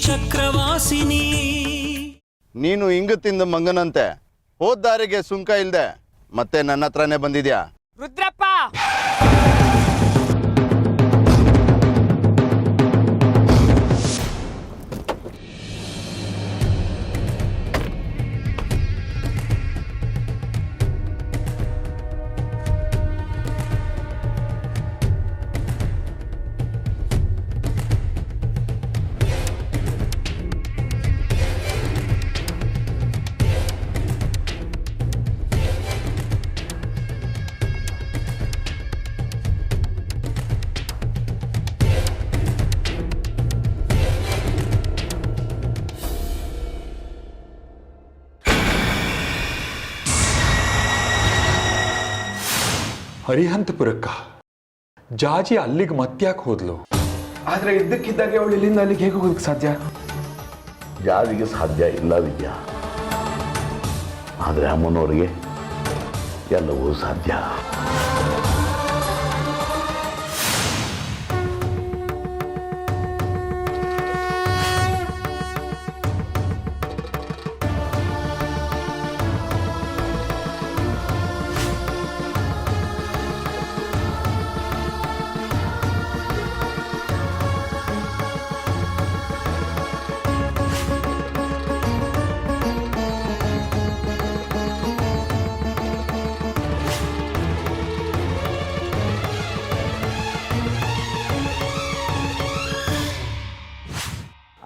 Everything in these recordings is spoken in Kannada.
ಚಕ್ರವಾಸಿನಿ. ನೀನು ಇಂಗು ತಿಂದ ಮಂಗನಂತೆ ಹೋದ ದಾರಿಗೆ ಸುಂಕ ಇಲ್ದೆ ಮತ್ತೆ ನನ್ನ ಹತ್ರನೇ ಬಂದಿದ್ಯಾ? ರುದ್ರಪ್ಪ, ಹರಿಹಂತಪುರಕ್ಕ ಜಾಜಿ ಅಲ್ಲಿಗೆ ಮತ್ತ್ಯಾಕೆ ಹೋದ್ಲು? ಆದ್ರೆ ಇದ್ದಕ್ಕಿದ್ದಾಗೆ ಅವಳು ಇಲ್ಲಿಂದ ಅಲ್ಲಿಗೆ ಹೇಗೆ ಹೋಗೋದಕ್ಕೆ ಸಾಧ್ಯ? ಜಾರಿಗೆ ಸಾಧ್ಯ ಇಲ್ಲ ವಿದ್ಯಾ, ಆದರೆ ಅಮ್ಮನವರಿಗೆ ಎಲ್ಲವೂ ಸಾಧ್ಯ.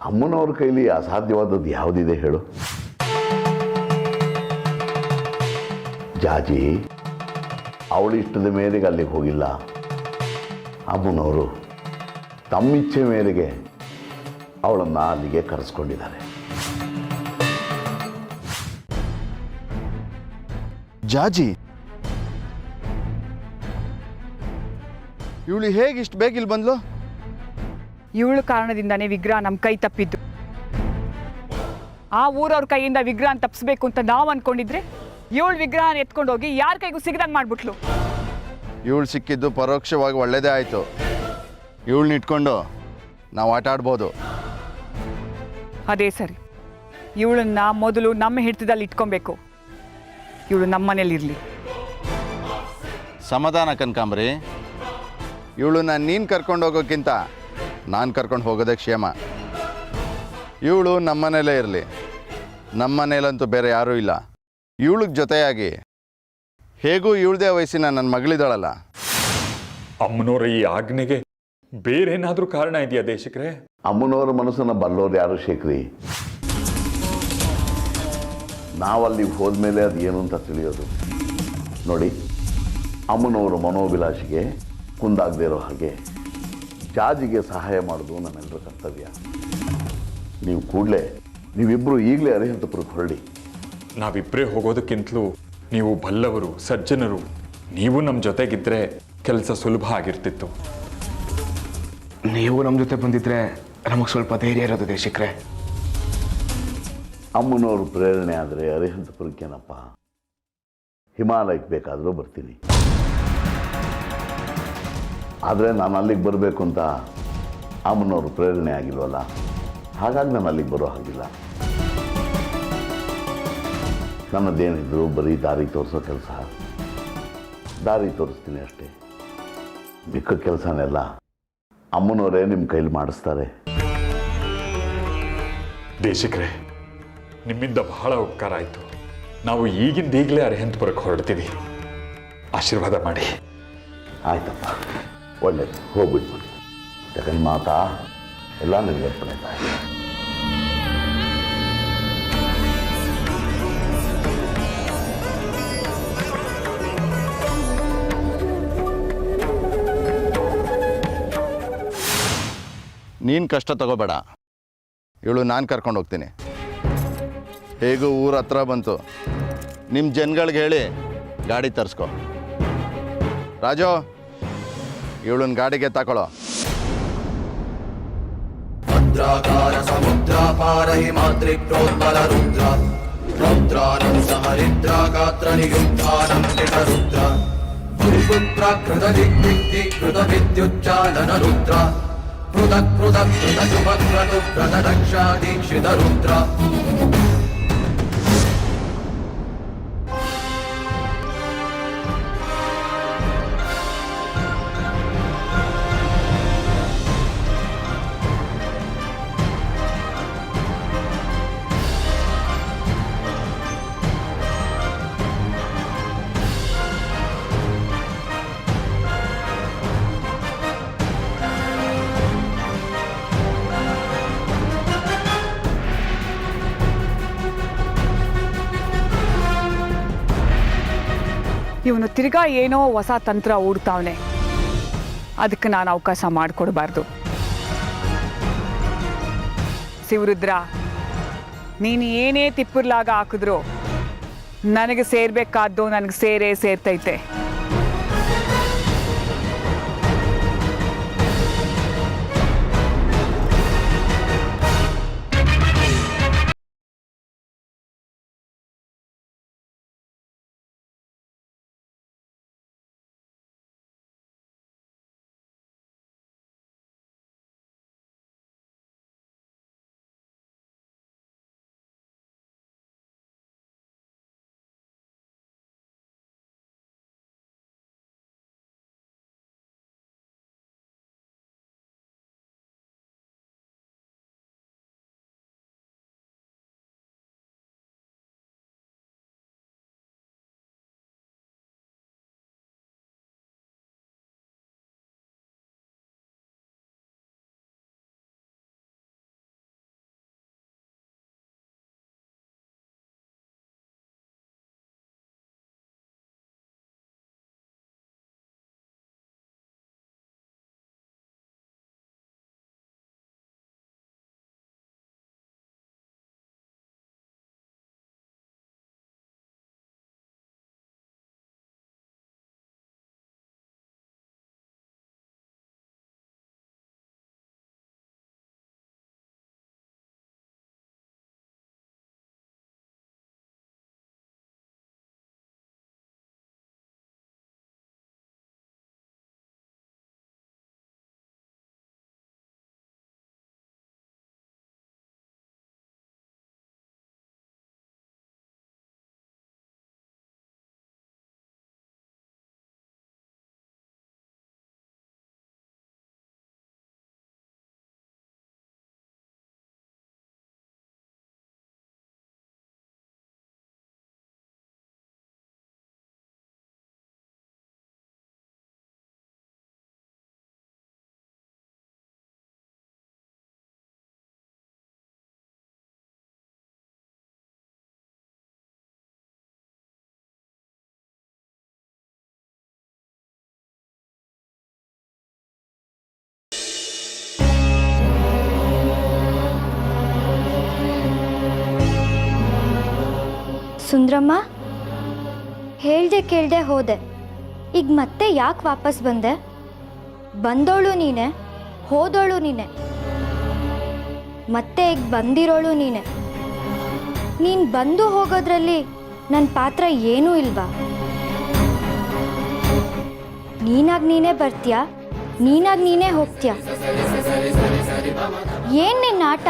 ಅಮ್ಮನವ್ರ ಕೈಲಿ ಅಸಾಧ್ಯವಾದದ್ದು ಯಾವುದಿದೆ ಹೇಳು? ಜಾಜಿ ಅವಳ ಇಷ್ಟದ ಮೇರೆಗೆ ಅಲ್ಲಿಗೆ ಹೋಗಿಲ್ಲ. ಅಮ್ಮನವರು ತಮ್ಮಿಚ್ಛೆ ಮೇರೆಗೆ ಅವಳನ್ನು ಅಲ್ಲಿಗೆ ಕರೆಸ್ಕೊಂಡಿದ್ದಾರೆ. ಜಾಜಿ ಇವಳು ಹೇಗೆ ಇಷ್ಟು ಬೇಗ ಇಲ್ಲಿ ಬಂದ್ಲು? ಇವಳು ಕಾರಣದಿಂದಾನೇ ವಿಗ್ರಹ ನಮ್ಮ ಕೈ ತಪ್ಪಿದ್ದು. ಆ ಊರವ್ರ ಕೈಯಿಂದ ವಿಗ್ರಹ ತಪ್ಪಿಸ್ಬೇಕು ಅಂತ ನಾವು ಅನ್ಕೊಂಡಿದ್ರೆ ಇವಳು ವಿಗ್ರಹನ ಎತ್ಕೊಂಡು ಹೋಗಿ ಯಾರ ಕೈಗೂ ಸಿಗದಂಗೆ ಮಾಡ್ಬಿಟ್ಲು. ಇವಳು ಸಿಕ್ಕಿದ್ದು ಪರೋಕ್ಷವಾಗಿ ಒಳ್ಳೇದೇ ಆಯಿತು. ಇವಳನ್ನ ಇಟ್ಕೊಂಡು ನಾವು ಆಟ ಆಡ್ಬೋದು. ಅದೇ ಸರಿ, ಇವಳನ್ನ ಮೊದಲು ನಮ್ಮ ಹಿಡಿತದಲ್ಲಿ ಇಟ್ಕೊಬೇಕು. ಇವಳು ನಮ್ಮ ಮನೇಲಿರಲಿ. ಸಮಾಧಾನ ಕನಕಾಂಬರಿ, ಇವಳನ್ನ ನೀನು ಕರ್ಕೊಂಡು ಹೋಗೋಕ್ಕಿಂತ ನಾನು ಕರ್ಕೊಂಡು ಹೋಗೋದೇ ಕ್ಷೇಮ. ಇವಳು ನಮ್ಮನೇಲೇ ಇರಲಿ. ನಮ್ಮನೇಲಂತೂ ಬೇರೆ ಯಾರೂ ಇಲ್ಲ. ಇವಳಿಗೆ ಜೊತೆಯಾಗಿ ಹೇಗೂ ಇವಳದೇ ವಯಸ್ಸಿನ ನನ್ನ ಮಗಳಿದ್ದಾಳಲ್ಲ. ಅಮ್ಮನವರ ಈ ಆಜ್ಞೆಗೆ ಬೇರೇನಾದ್ರೂ ಕಾರಣ ಇದೆಯಾ ದೇಶಕ್ರೆ? ಅಮ್ಮನವರ ಮನಸ್ಸನ್ನು ಬಲ್ಲೋರು ಯಾರು ಶೇಖರಿ? ನಾವಲ್ಲಿಗೆ ಹೋದ್ಮೇಲೆ ಅದು ಏನು ಅಂತ ತಿಳಿಯೋದು. ನೋಡಿ, ಅಮ್ಮನವರ ಮನೋಭಿಲಾಷೆಗೆ ಕುಂದಾಗದೇ ಇರೋ ಹಾಗೆ ಜಾಜಿಗೆ ಸಹಾಯ ಮಾಡೋದು ನಮ್ಮೆಲ್ಲರ ಕರ್ತವ್ಯ. ನೀವು ನೀವಿಬ್ಬರು ಈಗಲೇ ಅರಿಹಂತಪುರಕ್ಕೆ ಹೊರಡಿ. ನಾವಿಬ್ಬರೇ ಹೋಗೋದಕ್ಕಿಂತಲೂ ನೀವು ಬಲ್ಲವರು, ಸಜ್ಜನರು. ನೀವು ನಮ್ಮ ಜೊತೆಗಿದ್ರೆ ಕೆಲಸ ಸುಲಭ ಆಗಿರ್ತಿತ್ತು. ನೀವು ನಮ್ಮ ಜೊತೆ ಬಂದಿದ್ರೆ ನಮಗೆ ಸ್ವಲ್ಪ ಧೈರ್ಯ ಇರೋದು ದೇಶಕ್ರೆ. ಅಮ್ಮನವರು ಪ್ರೇರಣೆ ಆದರೆ ಅರಿಹಂತಪುರಕ್ಕೇನಪ್ಪ, ಹಿಮಾಲಯಕ್ಕೆ ಬೇಕಾದರೂ ಬರ್ತೀನಿ. ಆದರೆ ನಾನು ಅಲ್ಲಿಗೆ ಬರಬೇಕು ಅಂತ ಅಮ್ಮನವರು ಪ್ರೇರಣೆ ಆಗಿಲ್ವಲ್ಲ, ಹಾಗಾಗಿ ನಾನು ಅಲ್ಲಿಗೆ ಬರೋ ಹಾಗಿಲ್ಲ. ನನ್ನದೇನಿದ್ರು ಬರೀ ದಾರಿ ತೋರಿಸೋ ಕೆಲಸ. ದಾರಿ ತೋರಿಸ್ತೀನಿ ಅಷ್ಟೇ. ಮಿಕ್ಕ ಕೆಲಸನೆಲ್ಲ ಅಮ್ಮನವರೇ ನಿಮ್ಮ ಕೈಲಿ ಮಾಡಿಸ್ತಾರೆ. ದೇಶಕ್ರೆ, ನಿಮ್ಮಿಂದ ಬಹಳ ಉಪಕಾರ ಆಯಿತು. ನಾವು ಈಗಲೇ ಅರಿಹಂತಪುರಕ್ಕೆ ಹೊರಡ್ತೀವಿ. ಆಶೀರ್ವಾದ ಮಾಡಿ. ಆಯ್ತಪ್ಪ, ಒಳ್ಳೆಯದು. ಹೋಗ್ಬಿಟ್ಟು ಜಗನ್ಮಾತಾ ಎಲ್ಲ ನಿಮಗೆ ಅರ್ಪಣೆ ತಾಯಿ. ನೀನು ಕಷ್ಟ ತಗೋಬೇಡ. ಇವಳು ನಾನು ಕರ್ಕೊಂಡು ಹೋಗ್ತೀನಿ. ಹೇಗೂ ಊರ ಹತ್ರ ಬಂತು. ನಿಮ್ಮ ಜನಗಳಿಗೆ ಹೇಳಿ ಗಾಡಿ ತರಿಸ್ಕೊ. ರಾಜು, ಇವಳನ್ನ ಗಾಡಿಗೆ ತಗೊಳ್ಳೋ. ಭದ್ರಾಕಾರ ಸಮುದ್ರಾಪಾರ ಹಿಮಾದ್ರಿಕ್ರೋದ್ಬಲ ರುದ್ರ ರೌದ್ರಾನಂ ಸಹರಿದ್ರ ಗಾತ್ರ ನಿಯುದ್ಧಾನಂ ರುದ್ರ ಗುರುಪುತ್ರ ಕೃತ ದಿಗ್ವಿದ್ಧಿ ಕೃತ ವಿದ್ಯುಚ್ಚಾಲನ ರುದ್ರ पृथक् पृथक् कृतशुभक्रतु व्रतरक्षा दीक्षित रुद्र ಇವನು ತಿರ್ಗಾ ಏನೋ ಹೊಸ ತಂತ್ರ ಹೂಡ್ತಾವನೆ. ಅದಕ್ಕೆ ನಾನು ಅವಕಾಶ ಮಾಡಿಕೊಡ್ಬಾರ್ದು. ಶಿವರುದ್ರ, ನೀನು ಏನೇ ತಿಪ್ಪರ್ಲಾಗ ಹಾಕಿದ್ರು ನನಗೆ ಸೇರ್ಬೇಕಾದ್ದು ನನಗೆ ಸೇರ್ತೈತೆ. ಸುಂದ್ರಮ್ಮ, ಹೇಳ್ದೆ ಕೇಳ್ದೆ ಹೋದೆ. ಈಗ ಮತ್ತೆ ಯಾಕೆ ವಾಪಸ್ ಬಂದೆ? ಬಂದೋಳು ನೀನೆ, ಹೋದೋಳು ನೀನೆ, ಮತ್ತೆ ಈಗ ಬಂದಿರೋಳು ನೀನೆ. ನೀನು ಬಂದು ಹೋಗೋದ್ರಲ್ಲಿ ನನ್ನ ಪಾತ್ರ ಏನೂ ಇಲ್ವಾ? ನೀನಾಗಿ ನೀನೇ ಬರ್ತೀಯ, ನೀನಾಗಿ ನೀನೇ ಹೋಗ್ತೀಯ. ಏನು ನಿನ್ನ ಆಟ?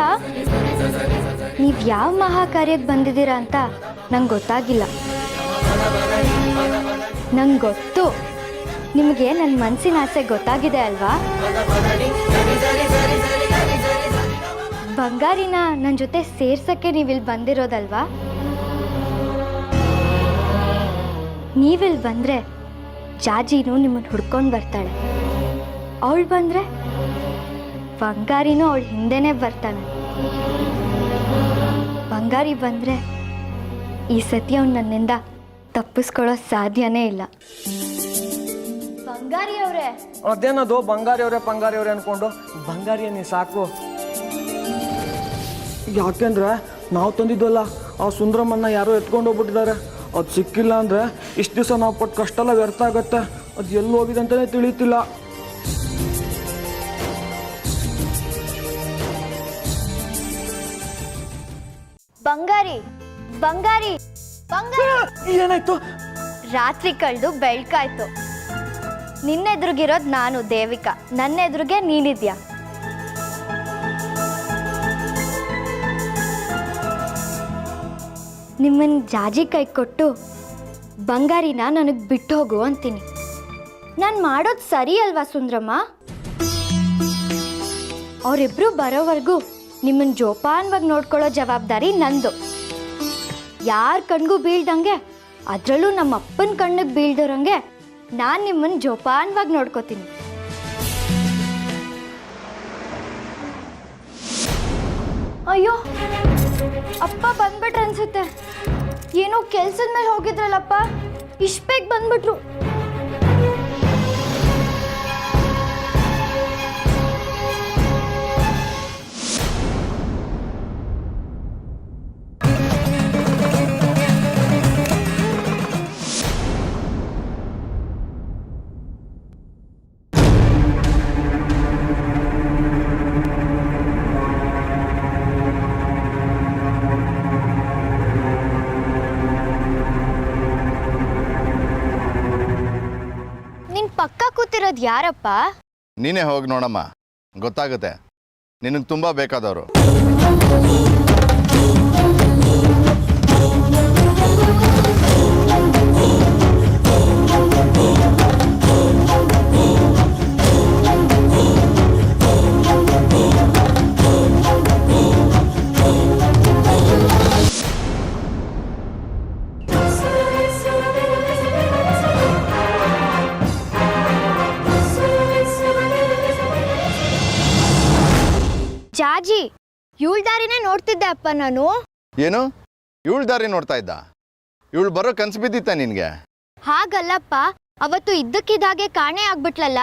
ನೀವು ಯಾವ ಮಹಾಕಾರ್ಯಕ್ಕೆ ಬಂದಿದ್ದೀರಾ ಅಂತ ನಂಗೆ ಗೊತ್ತಾಗಿಲ್ಲ. ನಂಗೆ ಗೊತ್ತು, ನಿಮಗೆ ನನ್ನ ಮನಸ್ಸಿನ ಆಸೆ ಗೊತ್ತಾಗಿದೆ ಅಲ್ವಾ? ಬಂಗಾರಿನ ನನ್ನ ಜೊತೆ ಸೇರ್ಸಕ್ಕೆ ನೀವಿಲ್ಲಿ ಬಂದಿರೋದಲ್ವಾ? ನೀವಿಲ್ಲಿ ಬಂದರೆ ಜಾಜಿನೂ ನಿಮ್ಮನ್ನು ಹುಡ್ಕೊಂಡು ಬರ್ತಾಳೆ. ಅವಳು ಬಂದರೆ ಬಂಗಾರಿನೂ ಅವಳ ಹಿಂದೆನೇ ಬರ್ತಾಳೆ. ಬಂಗಾರಿ ಬಂದರೆ ಈ ಸತಿ ಅವ್ನು ನನ್ನಿಂದ ತಪ್ಪಿಸ್ಕೊಳ್ಳೋ ಸಾಧ್ಯನೇ ಇಲ್ಲ. ಬಂಗಾರಿ ಅವರೇ, ಅದೇನದು ಬಂಗಾರಿ ಅವರೇ ಅನ್ಕೊಂಡು ಬಂಗಾರಿ ನೀ ಸಾಕು. ಯಾಕೆಂದ್ರೆ ನಾವು ತಂದಿದ್ವಲ್ಲ ಆ ಸುಂದ್ರಮ್ಮನ್ನ ಯಾರೋ ಎತ್ಕೊಂಡು ಹೋಗ್ಬಿಟ್ಟಿದ್ದಾರೆ. ಅದು ಸಿಕ್ಕಿಲ್ಲ ಅಂದರೆ ಇಷ್ಟು ದಿವಸ ನಾವು ಪಟ್ಟು ಕಷ್ಟ ಎಲ್ಲ ವ್ಯರ್ಥ ಆಗತ್ತೆ. ಅದು ಎಲ್ಲಿ ಹೋಗಿದೆ ಅಂತಲೇ ತಿಳಿತಿಲ್ಲ. ಬಂಗಾರಿ ಬಂಗಾರಿ ಬಂಗಾರಿ, ಏನಾಯ್ತು? ರಾತ್ರಿ ಕಳೆದು ಬೆಳ್ಕಾಯ್ತು. ನಿನ್ನೆದುರುಗಿರೋದು ನಾನು ದೇವಿಕಾ, ನನ್ನ ಎದುರಿಗೆ ನೀನಿದ್ಯಾ. ನಿಮ್ಮನ್ನ ಜಾಜಿ ಕೈ ಕೊಟ್ಟು ಬಂಗಾರಿನ ನನಗೆ ಬಿಟ್ಟು ಹೋಗು ಅಂತೀನಿ. ನಾನು ಮಾಡೋದು ಸರಿ ಅಲ್ವಾ ಸುಂದ್ರಮ್ಮ? ಅವರಿಬ್ರು ಬರೋವರೆಗೂ ನಿಮ್ಮನ್ನ ಜೋಪಾನವಾಗಿ ನೋಡ್ಕೊಳ್ಳೋ ಜವಾಬ್ದಾರಿ ನಂದು. ಯಾರ ಕಣ್ಗೂ ಬೀಳ್ದಂಗೆ, ಅದರಲ್ಲೂ ನಮ್ಮ ಅಪ್ಪನ ಕಣ್ಣಿಗೆ ಬೀಳ್ದಿರಂಗೆ ನಾನು ನಿಮ್ಮನ್ನ ಜೋಪಾನವಾಗಿ ನೋಡ್ಕೋತೀನಿ. ಅಯ್ಯೋ, ಅಪ್ಪ ಬಂದ್ಬಿಟ್ರೆ ಅನ್ಸುತ್ತೆ. ಏನೋ ಕೆಲ್ಸದ ಮೇಲೆ ಹೋಗಿದ್ರಲ್ಲಪ್ಪ, ಇಷ್ಟು ಬೇಗ ಬಂದ್ಬಿಟ್ರು. ಪಕ್ಕ ಕೂತಿರೋದು ಯಾರಪ್ಪ? ನೀನೇ ಹೋಗಿ ನೋಡಮ್ಮ, ಗೊತ್ತಾಗುತ್ತೆ. ನಿನಗೆ ತುಂಬ ಬೇಕಾದವರು. ಜಾಜಿ, ಇವಳ ದಾರಿನೇ ನೋಡ್ತಿದ್ದೆ ಅಪ್ಪ ನಾನು. ಏನು ಇವಳ ದಾರಿ ನೋಡ್ತಾ ಇದ್ದ? ಇವಳು ಬರೋ ಕನ್ಸು ಬಿದ್ದಿತ್ತ ನಿನಗೆ? ಹಾಗಲ್ಲಪ್ಪ, ಅವತ್ತು ಇದ್ದಕ್ಕಿದ್ದಾಗೆ ಕಾಣೆ ಆಗ್ಬಿಟ್ಲಲ್ಲ,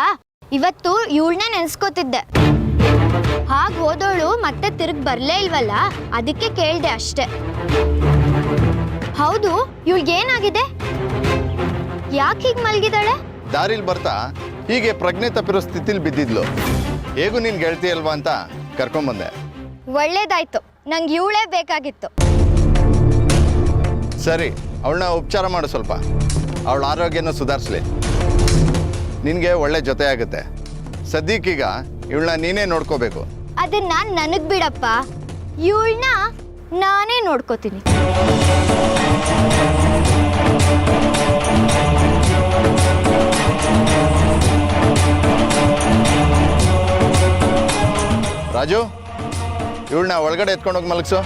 ಇವತ್ತು ಇವಳನ್ನೇ ನೆನ್ಸ್ಕೋತಿದ್ದೆ. ಹಾಗೆ ಹೋದವಳು ಮತ್ತೆ ತಿರುಗಿ ಬರಲೇ ಇಲ್ವಲ್ಲ, ಅದಕ್ಕೆ ಕೇಳಿದೆ ಅಷ್ಟೆ. ಹೌದು, ಇವಳಿಗೇನಾಗಿದೆ? ಯಾಕೆ ಹೀಗೆ ಮಲಗಿದಾಳೆ? ದಾರಿಲಿ ಬರ್ತಾ ಹೀಗೆ ಪ್ರಜ್ಞೆ ತಪ್ಪಿರೋ ಸ್ಥಿತಿಲಿ ಬಿದ್ದಿದ್ಲು. ಹೇಗೂ ನಿನ್ ಗೆಳತಿ ಅಲ್ವಾ ಅಂತ ಕರ್ಕೊಂಬಂದೆ. ಒಳ್ಳೇದಾಯ್ತು, ನಂಗೆ ಇವಳೇ ಬೇಕಾಗಿತ್ತು. ಸರಿ, ಅವಳನ್ನ ಉಪಚಾರ ಮಾಡು ಸ್ವಲ್ಪ. ಅವಳ ಆರೋಗ್ಯನ ಸುಧಾರಿಸ್ಲಿ, ನಿನಗೆ ಒಳ್ಳೆ ಜೊತೆ ಆಗುತ್ತೆ. ಸದ್ಯಕ್ಕೀಗ ಇವಳನ್ನ ನೀನೇ ನೋಡ್ಕೋಬೇಕು. ಅದನ್ನ ನನಗ್ ಬಿಡಪ್ಪ, ಇವಳನ್ನ ನಾನೇ ನೋಡ್ಕೋತೀನಿ. ರಾಜು, ಇವಳನ್ನ ಒಳಗಡೆ ಎತ್ಕೊಂಡೋಗಿ ಮಲಗಿಸು.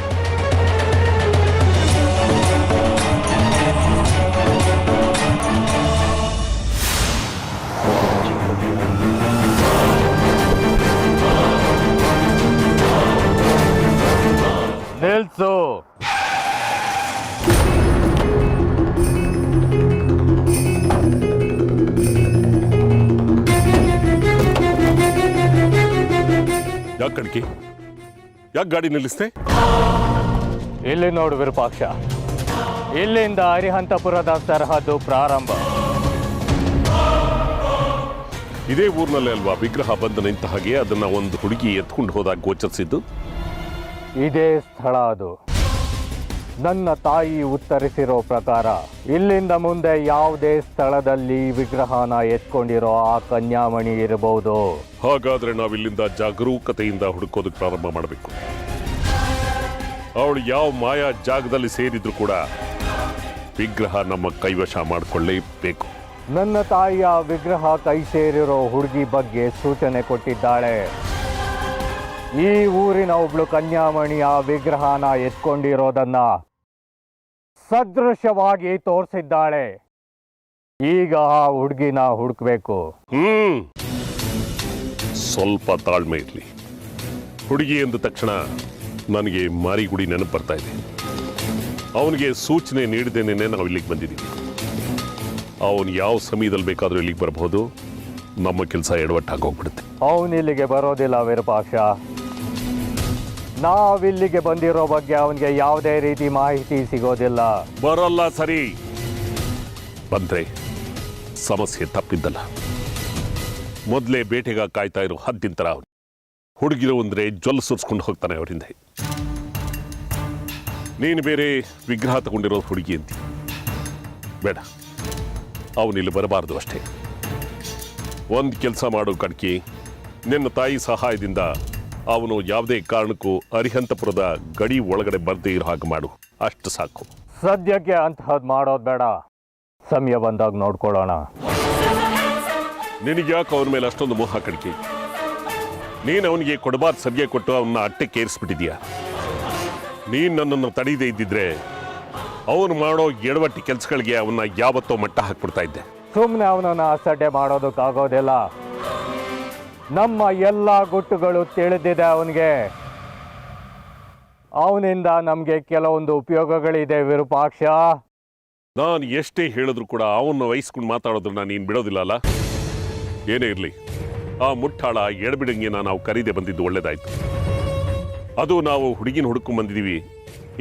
ನಿಲ್ಸು. ಯಾಕೆ ಕಣ್ಕಿ, ಯಾಕೆ ಗಾಡಿ ನಿಲ್ಲಿಸ್ತೆ? ಇಲ್ಲಿ ನೋಡು ವಿರೂಪಾಕ್ಷ, ಇಲ್ಲಿಂದ ಅರಿಹಂತಪುರದ ಸರಹದ್ದು ಪ್ರಾರಂಭ. ಇದೇ ಊರಿನಲ್ಲೇ ಅಲ್ವಾ ವಿಗ್ರಹ ಬಂದು ನಿಂತ ಹಾಗೆ ಅದನ್ನ ಒಂದು ಹುಡುಗಿ ಎತ್ಕೊಂಡು ಹೋದಾಗ ಗೋಚರಿಸಿದ್ದು? ಇದೇ ಸ್ಥಳ ಅದು. ನನ್ನ ತಾಯಿ ಉತ್ತರಿಸಿರೋ ಪ್ರಕಾರ ಇಲ್ಲಿಂದ ಮುಂದೆ ಯಾವುದೇ ಸ್ಥಳದಲ್ಲಿ ವಿಗ್ರಹನ ಎತ್ಕೊಂಡಿರೋ ಆ ಕನ್ಯಾಮಣಿ ಇರಬಹುದು. ಹಾಗಾದ್ರೆ ನಾವಿಲ್ಲಿಂದ ಜಾಗರೂಕತೆಯಿಂದ ಹುಡುಕೋದಕ್ಕೆ ಪ್ರಾರಂಭ ಮಾಡಬೇಕು. ಅವಳು ಯಾವ ಮಾಯಾ ಜಾಗದಲ್ಲಿ ಸೇರಿದ್ರು ಕೂಡ ವಿಗ್ರಹ ನಮ್ಮ ಕೈವಶ ಮಾಡಿಕೊಳ್ಳೇಬೇಕು. ನನ್ನ ತಾಯಿಯ ವಿಗ್ರಹ ಕೈ ಸೇರಿರೋ ಹುಡುಗಿ ಬಗ್ಗೆ ಸೂಚನೆ ಕೊಟ್ಟಿದ್ದಾಳೆ. ಈ ಊರಿನ ಒಬ್ಳು ಕನ್ಯಾಮಣಿ ಆ ವಿಗ್ರಹನ ಎತ್ಕೊಂಡಿರೋದನ್ನ ಸದೃಶವಾಗಿ ತೋರಿಸಿದ್ದಾಳೆ. ಈಗ ಆ ಹುಡುಗಿನ ಹುಡುಕ್ಬೇಕು. ಸ್ವಲ್ಪ ತಾಳ್ಮೆ ಇರಲಿ. ಹುಡುಗಿ ಎಂದ ತಕ್ಷಣ ನನಗೆ ಮಾರಿಗುಡಿ ನೆನಪು ಬರ್ತಾ ಇದೆ. ಅವನಿಗೆ ಸೂಚನೆ ನೀಡಿದ್ದೇನೆ ನಾವು ಇಲ್ಲಿಗೆ ಬಂದಿದ್ದೀವಿ. ಅವನು ಯಾವ ಸಮಯದಲ್ಲಿ ಬೇಕಾದರೂ ಇಲ್ಲಿಗೆ ಬರಬಹುದು. ನಮ್ಮ ಕೆಲಸ ಎಡವಟ್ಟಾಗಿ ಹೋಗ್ಬಿಡುತ್ತೆ. ಅವನು ಇಲ್ಲಿಗೆ ಬರೋದಿಲ್ಲ ವಿರೂಪಾಕ್ಷ. ನಾವಿಲ್ಲಿಗೆ ಬಂದಿರೋ ಬಗ್ಗೆ ಅವನಿಗೆ ಯಾವುದೇ ರೀತಿ ಮಾಹಿತಿ ಸಿಗೋದಿಲ್ಲ. ಬರಲ್ಲ. ಸರಿ, ಬಂದ್ರೆ ಸಮಸ್ಯೆ ತಪ್ಪಿದ್ದಲ್ಲ. ಮೊದಲೇ ಬೇಟೆಗ ಕಾಯ್ತಾ ಇರೋ ಹದ್ದಿನ ಥರ ಅವನು. ಹುಡುಗಿರು ಅಂದ್ರೆ ಜೊಲ್ಲು ಸುರಿಸ್ಕೊಂಡು ಹೋಗ್ತಾನೆ ಅವರಿಂದ. ನೀನು ಬೇರೆ ವಿಗ್ರಹ ತಗೊಂಡಿರೋದು ಹುಡುಗಿ ಅಂತಿ. ಬೇಡ, ಅವನಿಲ್ಲಿ ಬರಬಾರ್ದು ಅಷ್ಟೇ. ಒಂದು ಕೆಲಸ ಮಾಡು ಕಣ್ಕಿ, ನಿನ್ನ ತಾಯಿ ಸಹಾಯದಿಂದ ಅವನು ಯಾವುದೇ ಕಾರಣಕ್ಕೂ ಅರಿಹಂತಪುರದ ಗಡಿ ಒಳಗಡೆ ಬರ್ದೇ ಇರೋ ಹಾಗೆ ಮಾಡು. ಅಷ್ಟು ಸಾಕು. ಸದ್ಯಕ್ಕೆ ಅಂತಹದ್ದು ಮಾಡೋದು ಬೇಡ, ಸಮಯ ಬಂದಾಗ ನೋಡ್ಕೊಳ್ಳೋಣ. ನಿನಗ್ಯಾಕೆ ಅವನ ಮೇಲೆ ಅಷ್ಟೊಂದು ಮೋಹ ಕಡಿಕೆ? ನೀನು ಅವನಿಗೆ ಕೊಡಬಾರ್ದು ಸಭ್ಯ ಕೊಟ್ಟು ಅವನ್ನ ಅಟ್ಟಕ್ಕೆ ಏರಿಸ್ಬಿಟ್ಟಿದ್ಯಾ. ನೀನು ನನ್ನನ್ನು ತಡೀದೇ ಇದ್ದಿದ್ರೆ ಅವನು ಮಾಡೋ ಎಡವಟ್ಟಿ ಕೆಲಸಗಳಿಗೆ ಅವನ್ನ ಯಾವತ್ತೋ ಮಟ್ಟ ಹಾಕ್ಬಿಡ್ತಾ ಇದ್ದೆ. ಸುಮ್ಮನೆ ಅವನನ್ನು ಅಸಡ್ಡೆ ಮಾಡೋದಕ್ಕಾಗೋದಿಲ್ಲ. ನಮ್ಮ ಎಲ್ಲ ಗುಟ್ಟುಗಳು ತಿಳಿದಿದೆ ಅವನಿಗೆ. ಅವನಿಂದ ನಮಗೆ ಕೆಲವೊಂದು ಉಪಯೋಗಗಳಿದೆ ವಿರೂಪಾಕ್ಷ. ನಾನು ಎಷ್ಟೇ ಹೇಳಿದ್ರು ಕೂಡ ಅವನ್ನ ವಹಿಸ್ಕೊಂಡು ಮಾತಾಡೋದನ್ನ ನೀನು ಬಿಡೋದಿಲ್ಲ ಅಲ್ಲ? ಏನೇ ಇರಲಿ, ಆ ಮುಟ್ಟಾಳ ಎಡಬಿಡಂಗಿನ ನಾವು ಕರೀದೆ ಬಂದಿದ್ದು ಒಳ್ಳೇದಾಯ್ತು. ಅದು ನಾವು ಹುಡುಗಿನ ಹುಡುಕೊಂಡು ಬಂದಿದ್ದೀವಿ.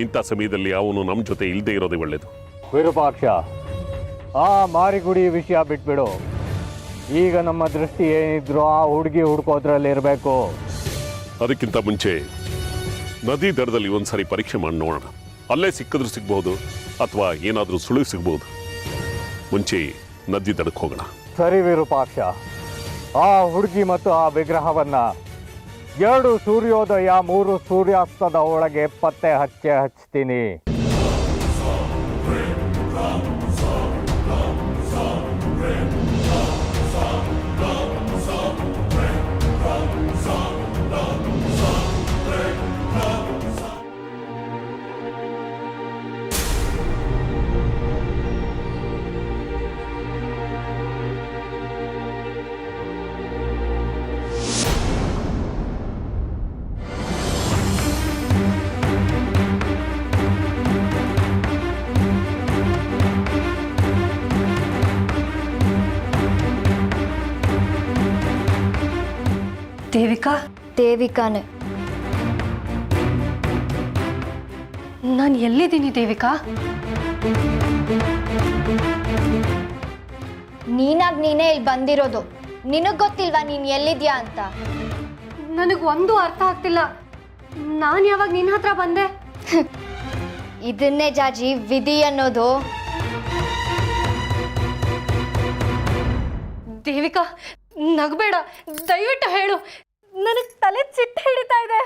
ಇಂಥ ಸಮಯದಲ್ಲಿ ಅವನು ನಮ್ಮ ಜೊತೆ ಇಲ್ಲದೆ ಇರೋದೇ ಒಳ್ಳೇದು. ವಿರೂಪಾಕ್ಷ, ಆ ಮಾರಿಗುಡಿ ವಿಷಯ ಬಿಟ್ಬಿಡು. ಈಗ ನಮ್ಮ ದೃಷ್ಟಿ ಏನಿದ್ರು ಆ ಹುಡುಗಿ ಹುಡ್ಕೋದ್ರಲ್ಲಿ ಇರಬೇಕು. ಅದಕ್ಕಿಂತ ಮುಂಚೆ ನದಿ ದಡದಲ್ಲಿ ಒಂದ್ಸರಿ ಪರೀಕ್ಷೆ ಮಾಡಿ ನೋಡೋಣ. ಅಲ್ಲೇ ಸಿಕ್ಕಿದ್ರು ಸಿಗ್ಬಹುದು, ಅಥವಾ ಏನಾದರೂ ಸುಳಿವು ಸಿಗ್ಬಹುದು. ಮುಂಚೆ ನದಿ ದಡಕ್ಕೆ ಹೋಗೋಣ. ಸರಿ ವಿರೂಪಾಕ್ಷ, ಆ ಹುಡುಗಿ ಮತ್ತು ಆ ವಿಗ್ರಹವನ್ನ 2 ಸೂರ್ಯೋದಯ 3 ಸೂರ್ಯಾಸ್ತದ ಒಳಗೆ ಪತ್ತೆ ಹಚ್ತೀನಿ. ದೇವಿಕಾನೇ. ನಾನು ಎಲ್ಲಿದ್ದೀನಿ ದೇವಿಕಾ? ನೀನಾಗ್ ನೀನೇ ಇಲ್ಲಿ ಬಂದಿರೋದು. ನಿನಗ್ ಗೊತ್ತಿಲ್ವಾ ನೀನ್ ಎಲ್ಲಿದ್ಯಾ ಅಂತ? ನನಗೆ ಒಂದು ಅರ್ಥ ಆಗ್ತಿಲ್ಲ. ನಾನು ಯಾವಾಗ ನಿನ್ನ ಹತ್ರ ಬಂದೆ? ಇದನ್ನೇ ಜಾಜಿ ವಿಧಿ ಅನ್ನೋದು. ದೇವಿಕಾ, ನಗಬೇಡ, ದಯವಿಟ್ಟು ಹೇಳು. ನನಗೆ ತಲೆ ಚಿಟ್ಟ ಹಿಡಿತಾ ಇದೆ.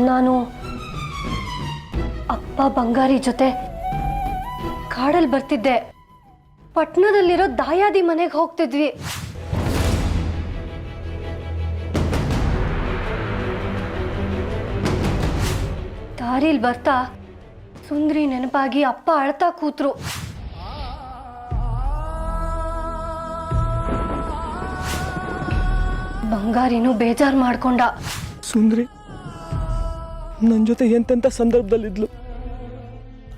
ನಾನು ಅಪ್ಪ ಬಂಗಾರಿ ಜೊತೆ ಕಾಡಲ್ಲಿ ಬರ್ತಿದ್ದೆ. ಪಟ್ಟಣದಲ್ಲಿರೋ ದಾಯಾದಿ ಮನೆಗೆ ಹೋಗ್ತಿದ್ವಿ. ದಾರಿಲಿ ಬರ್ತಾ ಸುಂದ್ರಿ ನೆನಪಾಗಿ ಅಪ್ಪ ಅಳ್ತಾ ಕೂತ್ರು. ಬಂಗಾರಿನೂ ಬೇಜಾರು ಮಾಡ್ಕೊಂಡ. ಸುಂದ್ರಿ ನನ್ನ ಜೊತೆ ಎಂತೆಂಥ ಸಂದರ್ಭದಲ್ಲಿದ್ಲು,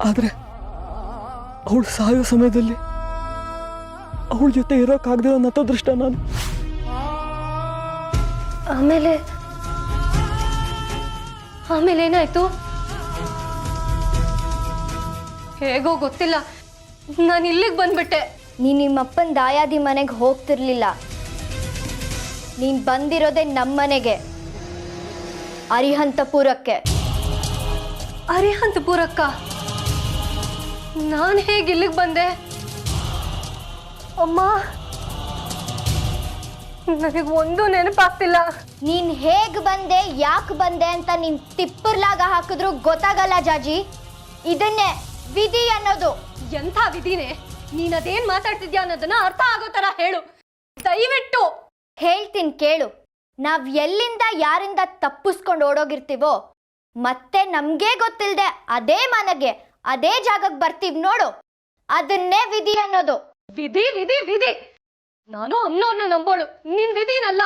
ಆದರೆ ಅವಳು ಸಾಯೋ ಸಮಯದಲ್ಲಿ ಅವಳ ಜೊತೆ ಇರೋಕ್ಕಾಗದಿರೋ ನತದೃಷ್ಟ ನಾನು. ಆಮೇಲೆ ಏನಾಯ್ತು ಹೇಗೋ ಗೊತ್ತಿಲ್ಲ, ನಾನು ಇಲ್ಲಿಗೆ ಬಂದ್ಬಿಟ್ಟೆ. ನೀನ್ ನಿಮ್ಮಪ್ಪನ ದಾಯಾದಿ ಮನೆಗೆ ಹೋಗ್ತಿರ್ಲಿಲ್ಲ. ನೀನ್ ಬಂದಿರೋದೆ ನಮ್ಮನೆಗೆ, ಅರಿಹಂತಪುರಕ್ಕೆ. ಅರಿಹಂತಪುರಕ್ಕ? ನಾನು ಹೇಗೆ ಇಲ್ಲಿಗೆ ಬಂದೆ? ಅಮ್ಮ, ನನಗೆ ಒಂದು ನೆನಪಾಗ್ತಿಲ್ಲ. ನೀನ್ ಹೇಗ್ ಬಂದೆ, ಯಾಕೆ ಬಂದೆ ಅಂತ ನೀನ್ ತಿಪ್ಪರ್ಲಾಗ ಹಾಕಿದ್ರು ಗೊತ್ತಾಗಲ್ಲ ಜಾಜಿ. ಇದನ್ನೇ ವಿಧಿ ಅನ್ನೋದು. ಎಂಥ ವಿಧಿನೇ? ನೀನ್ ಅದೇನ್ ಮಾತಾಡ್ತಿದ್ಯಾ ಅನ್ನೋದನ್ನ ಅರ್ಥ ಆಗೋ ತರ ಹೇಳು ದಯವಿಟ್ಟು. ಹೇಳ್ತೀನಿ ಕೇಳು. ನಾವ್ ಎಲ್ಲಿಂದ ಯಾರಿಂದ ತಪ್ಪಿಸ್ಕೊಂಡು ಓಡೋಗಿರ್ತೀವೋ ಮತ್ತೆ ನಮ್ಗೆ ಗೊತ್ತಿಲ್ದೆ ಅದೇ ಮನೆಗೆ ಅದೇ ಜಾಗಕ್ಕೆ ಬರ್ತೀವಿ ನೋಡು, ಅದನ್ನೇ ವಿಧಿ ಅನ್ನೋದು. ವಿಧಿ ವಿಧಿ ವಿಧಿ? ನಾನು ಅನ್ನೋರ್ನ ನಂಬೋಳು, ನಿನ್ ವಿಧಿನಲ್ಲ.